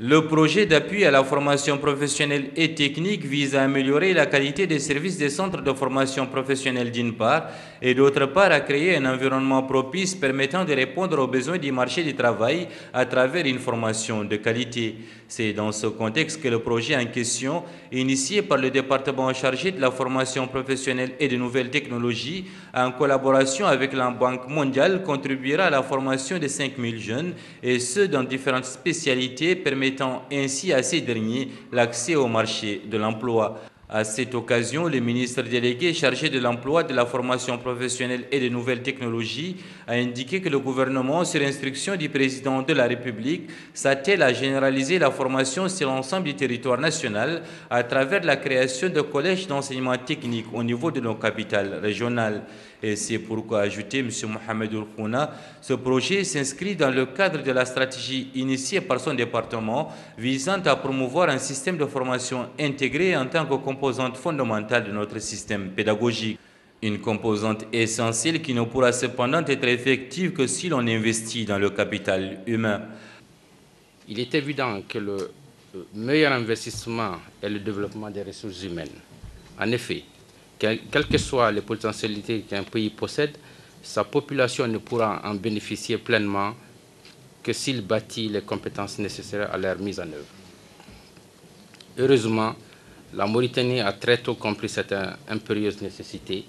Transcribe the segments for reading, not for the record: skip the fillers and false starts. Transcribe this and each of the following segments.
Le projet d'appui à la formation professionnelle et technique vise à améliorer la qualité des services des centres de formation professionnelle d'une part et d'autre part à créer un environnement propice permettant de répondre aux besoins du marché du travail à travers une formation de qualité. C'est dans ce contexte que le projet en question, initié par le département chargé de la formation professionnelle et de nouvelles technologies, en collaboration avec la Banque mondiale, contribuera à la formation de 5000 jeunes et ceux dans différentes spécialités permettant ainsi à ces derniers l'accès au marché de l'emploi. À cette occasion, le ministre délégué chargé de l'emploi, de la formation professionnelle et des nouvelles technologies a indiqué que le gouvernement, sur instruction du président de la République, s'attelle à généraliser la formation sur l'ensemble du territoire national à travers la création de collèges d'enseignement technique au niveau de nos capitales régionales. Et c'est pourquoi, a ajouté M. Mohamed Khouna, ce projet s'inscrit dans le cadre de la stratégie initiée par son département visant à promouvoir un système de formation intégré en tant que composante fondamentale de notre système pédagogique. Une composante essentielle qui ne pourra cependant être effective que si l'on investit dans le capital humain. Il est évident que le meilleur investissement est le développement des ressources humaines. En effet, quelles que soient les potentialités qu'un pays possède, sa population ne pourra en bénéficier pleinement que s'il bâtit les compétences nécessaires à leur mise en œuvre. Heureusement, la Mauritanie a très tôt compris cette impérieuse nécessité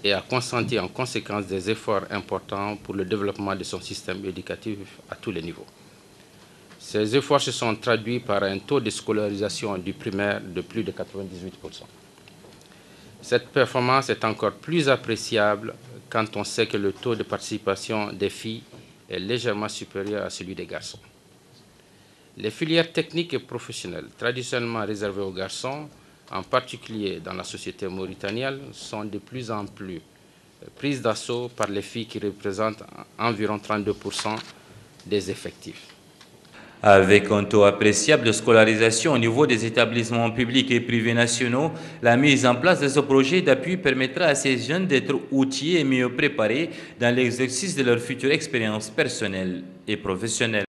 et a consenti en conséquence des efforts importants pour le développement de son système éducatif à tous les niveaux. Ces efforts se sont traduits par un taux de scolarisation du primaire de plus de 98%. Cette performance est encore plus appréciable quand on sait que le taux de participation des filles est légèrement supérieur à celui des garçons. Les filières techniques et professionnelles, traditionnellement réservées aux garçons, en particulier dans la société mauritanienne, sont de plus en plus prises d'assaut par les filles qui représentent environ 32% des effectifs. Avec un taux appréciable de scolarisation au niveau des établissements publics et privés nationaux, la mise en place de ce projet d'appui permettra à ces jeunes d'être outillés et mieux préparés dans l'exercice de leur future expérience personnelle et professionnelle.